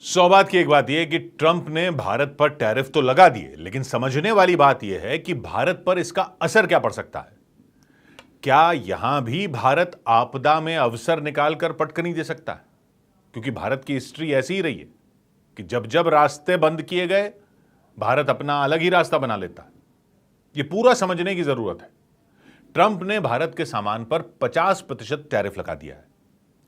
सौ बात की एक बात यह है कि ट्रंप ने भारत पर टैरिफ तो लगा दिए, लेकिन समझने वाली बात यह है कि भारत पर इसका असर क्या पड़ सकता है। क्या यहां भी भारत आपदा में अवसर निकालकर पटकनी दे सकता है? क्योंकि भारत की हिस्ट्री ऐसी ही रही है कि जब जब रास्ते बंद किए गए, भारत अपना अलग ही रास्ता बना लेता है। यह पूरा समझने की जरूरत है। ट्रंप ने भारत के सामान पर 50% टैरिफ लगा दिया है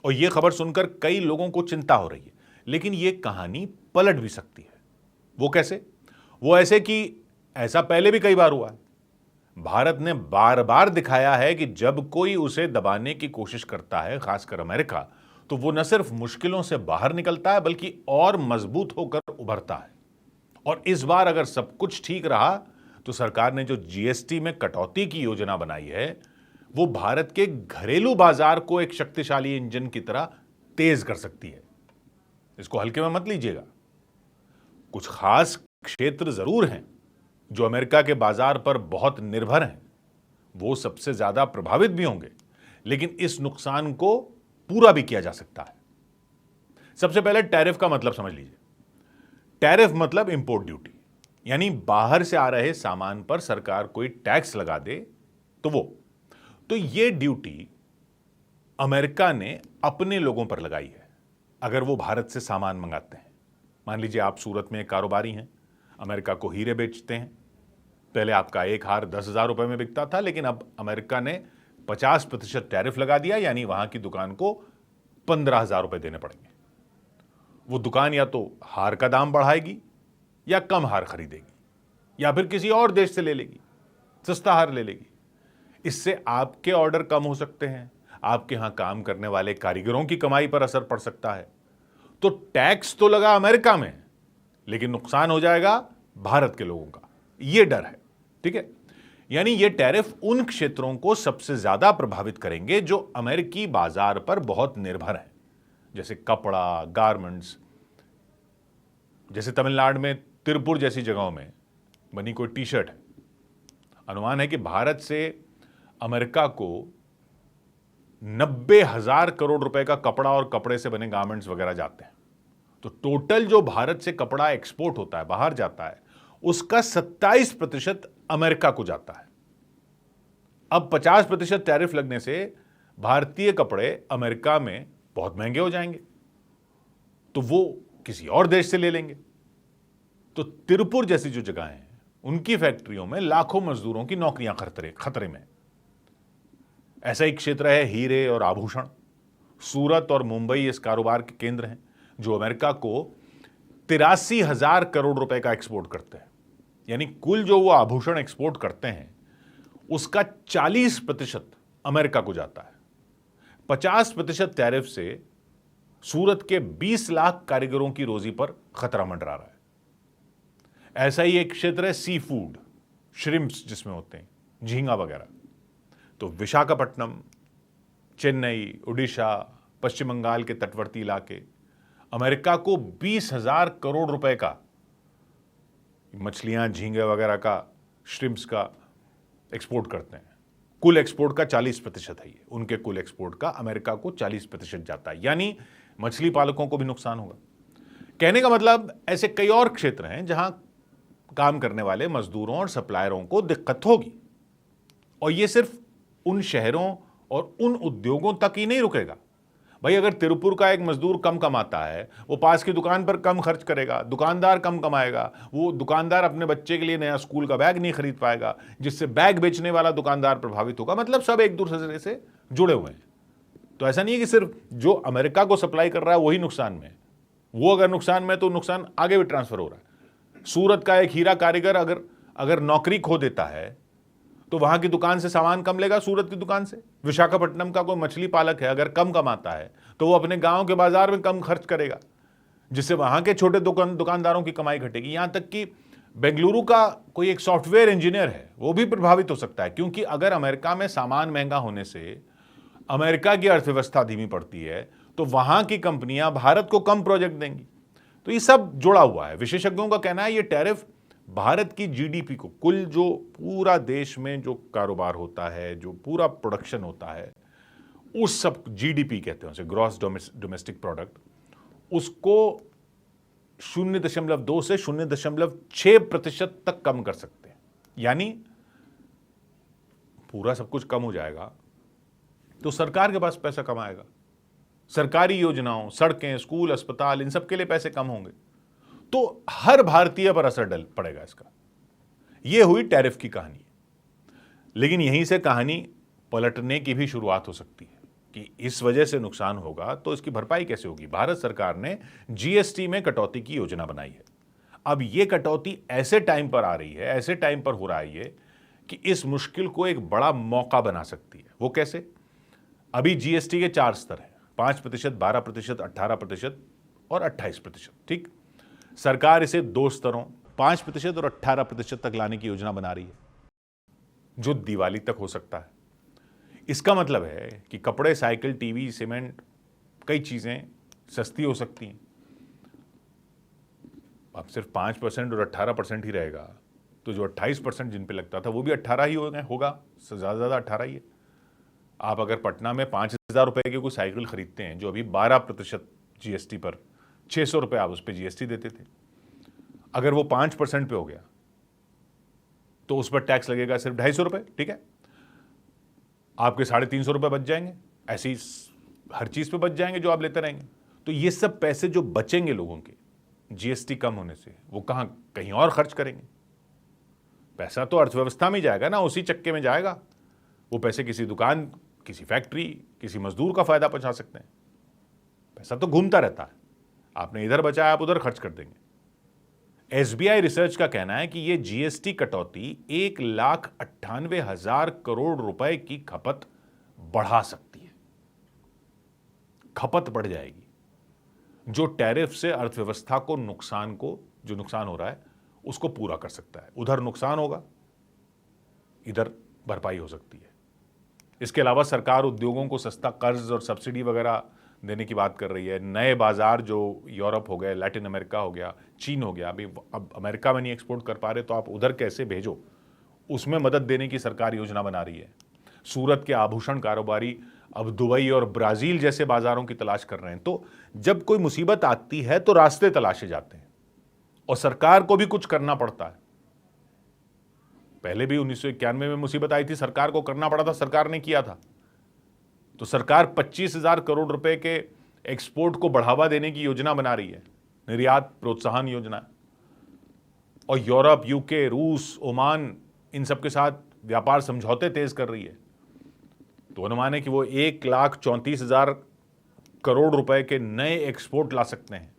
और यह खबर सुनकर कई लोगों को चिंता हो रही है, लेकिन यह कहानी पलट भी सकती है। वो कैसे? वो ऐसे कि ऐसा पहले भी कई बार हुआ है। भारत ने बार बार दिखाया है कि जब कोई उसे दबाने की कोशिश करता है, खासकर अमेरिका, तो वो न सिर्फ मुश्किलों से बाहर निकलता है बल्कि और मजबूत होकर उभरता है। और इस बार अगर सब कुछ ठीक रहा तो सरकार ने जो जीएसटी में कटौती की योजना बनाई है, वो भारत के घरेलू बाजार को एक शक्तिशाली इंजन की तरह तेज कर सकती है। इसको हल्के में मत लीजिएगा। कुछ खास क्षेत्र जरूर हैं जो अमेरिका के बाजार पर बहुत निर्भर हैं, वो सबसे ज्यादा प्रभावित भी होंगे, लेकिन इस नुकसान को पूरा भी किया जा सकता है। सबसे पहले टैरिफ का मतलब समझ लीजिए। टैरिफ मतलब इंपोर्ट ड्यूटी, यानी बाहर से आ रहे सामान पर सरकार कोई टैक्स लगा दे तो ये ड्यूटी अमेरिका ने अपने लोगों पर लगाई है अगर वो भारत से सामान मंगाते हैं। मान लीजिए आप सूरत में एक कारोबारी हैं, अमेरिका को हीरे बेचते हैं। पहले आपका एक हार 10,000 रुपए में बिकता था, लेकिन अब अमेरिका ने 50% टैरिफ लगा दिया, यानी वहां की दुकान को 15,000 रुपए देने पड़ेंगे। वो दुकान या तो हार का दाम बढ़ाएगी या कम हार खरीदेगी या फिर किसी और देश से ले लेगी, सस्ता हार ले लेगी। इससे आपके ऑर्डर कम हो सकते हैं, आपके यहां काम करने वाले कारीगरों की कमाई पर असर पड़ सकता है। तो टैक्स तो लगा अमेरिका में, लेकिन नुकसान हो जाएगा भारत के लोगों का, यह डर है। ठीक है, यानी ये टैरिफ उन क्षेत्रों को सबसे ज्यादा प्रभावित करेंगे जो अमेरिकी बाजार पर बहुत निर्भर हैं, जैसे कपड़ा, गारमेंट्स। जैसे तमिलनाडु में तिरुपुर जैसी जगहों में बनी कोई टी शर्ट है, अनुमान है कि भारत से अमेरिका को 90,000 करोड़ रुपए का कपड़ा और कपड़े से बने गारमेंट्स वगैरह जाते हैं। तो टोटल जो भारत से कपड़ा एक्सपोर्ट होता है, बाहर जाता है, उसका 27% अमेरिका को जाता है। अब 50% टैरिफ लगने से भारतीय कपड़े अमेरिका में बहुत महंगे हो जाएंगे, तो वो किसी और देश से ले लेंगे। तो तिरुपुर जैसी जो जगह हैं, उनकी फैक्ट्रियों में लाखों मजदूरों की नौकरियां खतरे में। ऐसा ही क्षेत्र है हीरे और आभूषण। सूरत और मुंबई इस कारोबार के केंद्र हैं जो अमेरिका को 83,000 करोड़ रुपए का एक्सपोर्ट करते हैं। यानी कुल जो वो आभूषण एक्सपोर्ट करते हैं उसका 40% अमेरिका को जाता है। 50% टैरिफ से सूरत के 20 लाख कारीगरों की रोजी पर खतरा मंडरा रहा है। ऐसा ही एक क्षेत्र है सी फूड, श्रिम्प्स जिसमें होते हैं, झींगा वगैरह। तो विशाखापट्टनम, चेन्नई, उड़ीसा, पश्चिम बंगाल के तटवर्ती इलाके अमेरिका को 20,000 करोड़ रुपए का मछलियां, झींगे वगैरह का, श्रिम्प्स का एक्सपोर्ट करते हैं। कुल एक्सपोर्ट का 40% है ये, उनके कुल एक्सपोर्ट का अमेरिका को 40% जाता है। यानी मछली पालकों को भी नुकसान होगा। कहने का मतलब ऐसे कई और क्षेत्र हैं जहां काम करने वाले मजदूरों और सप्लायरों को दिक्कत होगी, और ये सिर्फ उन शहरों और उन उद्योगों तक ही नहीं रुकेगा। भाई अगर तिरुपुर का एक मजदूर कम कमाता है, वो पास की दुकान पर कम खर्च करेगा, दुकानदार कम कमाएगा, वो दुकानदार अपने बच्चे के लिए नया स्कूल का बैग नहीं खरीद पाएगा, जिससे बैग बेचने वाला दुकानदार प्रभावित होगा। मतलब सब एक दूसरे से जुड़े हुए हैं। तो ऐसा नहीं है कि सिर्फ जो अमेरिका को सप्लाई कर रहा है वही नुकसान में है। वो अगर नुकसान में है तो नुकसान आगे भी ट्रांसफर हो रहा है। सूरत का एक हीरा कारीगर अगर नौकरी खो देता है तो वहां की दुकान से सामान कम लेगा सूरत की दुकान से। विशाखापट्टनम का कोई मछली पालक है, अगर कम कमाता है तो वो अपने गांव के बाजार में कम खर्च करेगा, जिससे वहां के छोटे दुकानदारों की कमाई घटेगी। यहां तक कि बेंगलुरु का कोई एक सॉफ्टवेयर इंजीनियर है, वो भी प्रभावित हो सकता है, क्योंकि अगर अमेरिका में सामान महंगा होने से अमेरिका की अर्थव्यवस्था धीमी पड़ती है तो वहां की कंपनियां भारत को कम प्रोजेक्ट देंगी। तो ये सब जुड़ा हुआ है। विशेषज्ञों का कहना है ये टैरिफ भारत की जीडीपी को, कुल जो पूरा देश में जो कारोबार होता है, जो पूरा प्रोडक्शन होता है, उस सब जीडीपी कहते हैं उसे, ग्रॉस डोमेस्टिक प्रोडक्ट, उसको 0.2 से 0.6% तक कम कर सकते हैं। यानी पूरा सब कुछ कम हो जाएगा तो सरकार के पास पैसा कम आएगा। सरकारी योजनाओं, सड़कें, स्कूल, अस्पताल, इन सब के लिए पैसे कम होंगे तो हर भारतीय पर असर पड़ेगा इसका। यह हुई टैरिफ की कहानी। लेकिन यहीं से कहानी पलटने की भी शुरुआत हो सकती है कि इस वजह से नुकसान होगा तो इसकी भरपाई कैसे होगी। भारत सरकार ने जीएसटी में कटौती की योजना बनाई है। अब यह कटौती ऐसे टाइम पर आ रही है, ऐसे टाइम पर हो रहा है ये कि इस मुश्किल को एक बड़ा मौका बना सकती है। वो कैसे? अभी जीएसटी के 4 स्तर हैं, 5%, 12%, 18% और 28%। ठीक, सरकार इसे 2 स्तरों 5% और 18% तक लाने की योजना बना रही है, जो दिवाली तक हो सकता है। इसका मतलब है कि कपड़े, साइकिल, टीवी, सीमेंट, कई चीजें सस्ती हो सकती हैं। अब सिर्फ 5% और 18% ही रहेगा तो जो 28% जिन पे लगता था वो भी 18 ही होगा, ज्यादा 18 ही है। आप अगर पटना में 5,000 रुपए की कोई साइकिल खरीदते हैं जो अभी 12% जीएसटी पर, 600 रुपए आप उस पर जीएसटी देते थे, अगर वो 5% पे हो गया तो उस पर टैक्स लगेगा सिर्फ 250 रुपए। ठीक है, आपके 350 रुपए बच जाएंगे। ऐसे ही हर चीज पे बच जाएंगे जो आप लेते रहेंगे। तो ये सब पैसे जो बचेंगे लोगों के जीएसटी कम होने से, वो कहीं और खर्च करेंगे। पैसा तो अर्थव्यवस्था में जाएगा ना, उसी चक्के में जाएगा। वो पैसे किसी दुकान, किसी फैक्ट्री, किसी मजदूर का फायदा पहुंचा सकते हैं। पैसा तो घूमता रहता है, आपने इधर बचाया आप उधर खर्च कर देंगे। एसबीआई रिसर्च का कहना है कि यह जीएसटी कटौती 1,98,000 करोड़ रुपए की खपत बढ़ा सकती है। खपत बढ़ जाएगी, जो टैरिफ से अर्थव्यवस्था को जो नुकसान हो रहा है उसको पूरा कर सकता है। उधर नुकसान होगा, इधर भरपाई हो सकती है। इसके अलावा सरकार उद्योगों को सस्ता कर्ज और सब्सिडी वगैरह देने की बात कर रही है। नए बाजार जो यूरोप हो गए, लैटिन अमेरिका हो गया, चीन हो गया, अभी अब अमेरिका में नहीं एक्सपोर्ट कर पा रहे तो आप उधर कैसे भेजो, उसमें मदद देने की सरकार योजना बना रही है। सूरत के आभूषण कारोबारी अब दुबई और ब्राजील जैसे बाजारों की तलाश कर रहे हैं। तो जब कोई मुसीबत आती है तो रास्ते तलाशे जाते हैं और सरकार को भी कुछ करना पड़ता है। पहले भी 1991 में मुसीबत आई थी, सरकार को करना पड़ा था, सरकार ने किया था। तो सरकार 25,000 करोड़ रुपए के एक्सपोर्ट को बढ़ावा देने की योजना बना रही है, निर्यात प्रोत्साहन योजना। और यूरोप, यूके, रूस, ओमान, इन सब के साथ व्यापार समझौते तेज कर रही है। तो अनुमान है कि वो 1,34,000 करोड़ रुपए के नए एक्सपोर्ट ला सकते हैं।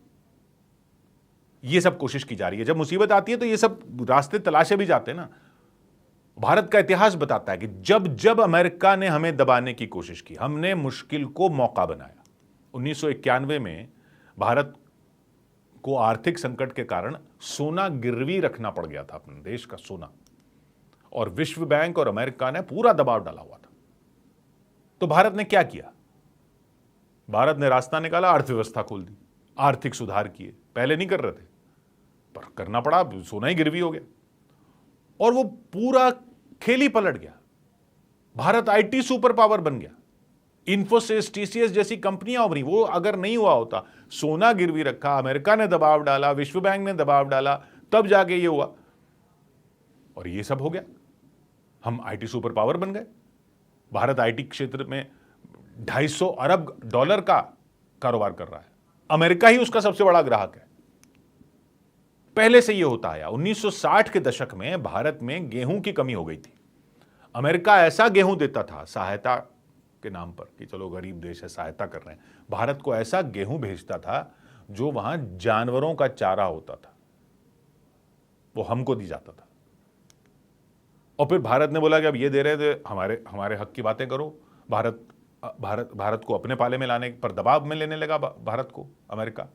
ये सब कोशिश की जा रही है। जब मुसीबत आती है तो ये सब रास्ते तलाशे भी जाते हैं ना। भारत का इतिहास बताता है कि जब जब अमेरिका ने हमें दबाने की कोशिश की, हमने मुश्किल को मौका बनाया। 1991 में भारत को आर्थिक संकट के कारण सोना गिरवी रखना पड़ गया था, अपने देश का सोना, और विश्व बैंक और अमेरिका ने पूरा दबाव डाला हुआ था। तो भारत ने क्या किया? भारत ने रास्ता निकाला, अर्थव्यवस्था खोल दी, आर्थिक सुधार किए। पहले नहीं कर रहे थे पर करना पड़ा, सोना ही गिरवी हो गया और वो पूरा खेल ही पलट गया। भारत आईटी सुपर पावर बन गया। इन्फोसिस, टीसीएस जैसी कंपनियां उभरी। वो अगर नहीं हुआ होता, सोना गिरवी रखा, अमेरिका ने दबाव डाला, विश्व बैंक ने दबाव डाला, तब जाके ये हुआ और ये सब हो गया। हम आईटी सुपर पावर बन गए। भारत आईटी क्षेत्र में $250 अरब का कारोबार कर रहा है। अमेरिका ही उसका सबसे बड़ा ग्राहक है। पहले से यह होता आया। 1960 के दशक में भारत में गेहूं की कमी हो गई थी। अमेरिका ऐसा गेहूं देता था सहायता के नाम पर कि चलो गरीब देश है, सहायता कर रहे हैं। भारत को ऐसा गेहूं भेजता था जो वहां जानवरों का चारा होता था, वो हमको दी जाता था। और फिर भारत ने बोला कि अब ये दे रहे थे, हमारे हक की बातें करो। भारत को अपने पाले में लाने पर दबाव में लेने लगा भारत को अमेरिका,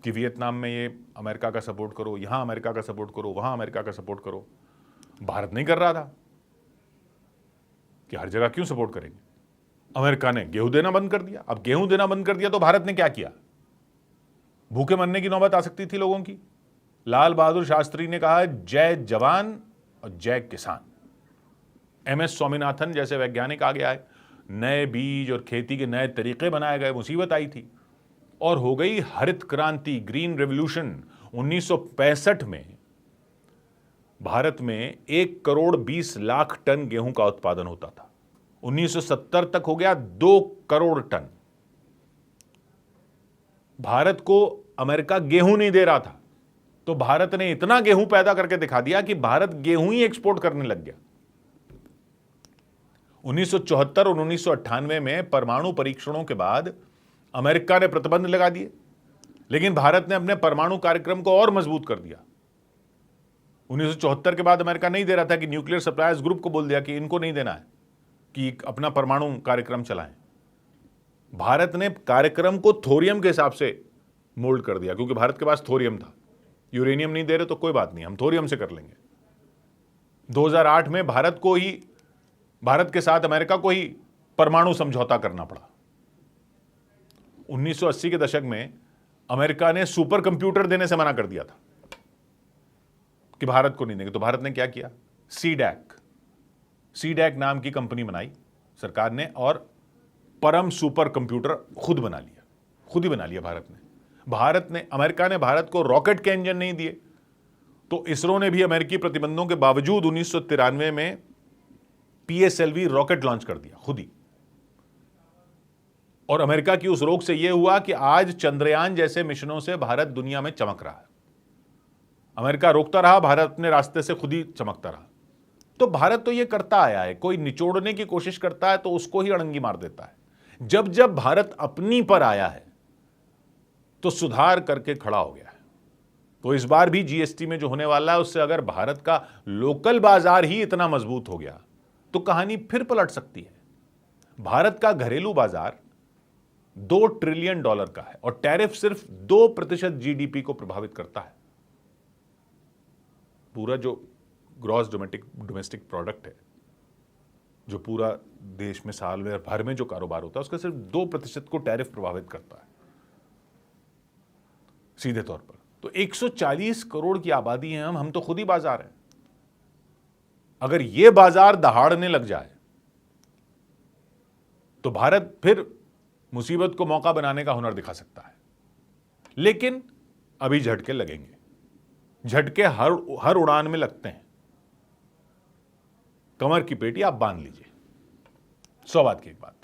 कि वियतनाम में ये अमेरिका का सपोर्ट करो, यहां अमेरिका का सपोर्ट करो, वहां अमेरिका का सपोर्ट करो। भारत नहीं कर रहा था कि हर जगह क्यों सपोर्ट करेंगे। अमेरिका ने गेहूं देना बंद कर दिया। अब गेहूं देना बंद कर दिया तो भारत ने क्या किया? भूखे मरने की नौबत आ सकती थी लोगों की। लाल बहादुर शास्त्री ने कहा, जय जवान और जय किसान। एमएस स्वामीनाथन जैसे वैज्ञानिक आगे आए, नए बीज और खेती के नए तरीके बनाए गए। मुसीबत आई थी और हो गई हरित क्रांति, ग्रीन रेवोल्यूशन। 1965 में भारत में 1,20,00,000 टन गेहूं का उत्पादन होता था। 1970 तक हो गया 2 करोड़ टन। भारत को अमेरिका गेहूं नहीं दे रहा था, तो भारत ने इतना गेहूं पैदा करके दिखा दिया कि भारत गेहूं ही एक्सपोर्ट करने लग गया। 1974 और 1998 में परमाणु परीक्षणों के बाद अमेरिका ने प्रतिबंध लगा दिए, लेकिन भारत ने अपने परमाणु कार्यक्रम को और मजबूत कर दिया। 1974 के बाद अमेरिका नहीं दे रहा था कि न्यूक्लियर सप्लायर्स ग्रुप को बोल दिया कि इनको नहीं देना है कि अपना परमाणु कार्यक्रम चलाएं। भारत ने कार्यक्रम को थोरियम के हिसाब से मोल्ड कर दिया, क्योंकि भारत के पास थोरियम था। यूरेनियम नहीं दे रहे तो कोई बात नहीं, हम थोरियम से कर लेंगे। 2008 में भारत के साथ अमेरिका को ही परमाणु समझौता करना पड़ा। 1980 के दशक में अमेरिका ने सुपर कंप्यूटर देने से मना कर दिया था कि भारत को नहीं देंगे, तो भारत ने क्या किया? सीडैक नाम की कंपनी बनाई सरकार ने और परम सुपर कंप्यूटर खुद ही बना लिया भारत ने। अमेरिका ने भारत को रॉकेट के इंजन नहीं दिए, तो इसरो ने भी अमेरिकी प्रतिबंधों के बावजूद 1993 में PSLV रॉकेट लॉन्च कर दिया खुद ही। और अमेरिका की उस रोक से यह हुआ कि आज चंद्रयान जैसे मिशनों से भारत दुनिया में चमक रहा है। अमेरिका रोकता रहा, भारत अपने रास्ते से खुद ही चमकता रहा। तो भारत तो यह करता आया है, कोई निचोड़ने की कोशिश करता है तो उसको ही अड़ंगी मार देता है। जब जब भारत अपनी पर आया है तो सुधार करके खड़ा हो गया है। तो इस बार भी GST में जो होने वाला है, उससे अगर भारत का लोकल बाजार ही इतना मजबूत हो गया तो कहानी फिर पलट सकती है। भारत का घरेलू बाजार $2 ट्रिलियन का है और टैरिफ सिर्फ 2% GDP को प्रभावित करता है। पूरा जो ग्रॉस डोमेस्टिक प्रोडक्ट है, जो पूरा देश में साल भर में जो कारोबार होता है, उसका सिर्फ 2% को टैरिफ प्रभावित करता है सीधे तौर पर। तो 140 करोड़ की आबादी है हम तो खुद ही बाजार हैं। अगर यह बाजार दहाड़ने लग जाए तो भारत फिर मुसीबत को मौका बनाने का हुनर दिखा सकता है। लेकिन अभी झटके लगेंगे, झटके हर उड़ान में लगते हैं। कमर की पेटी आप बांध लीजिए। 100 बात की एक बात।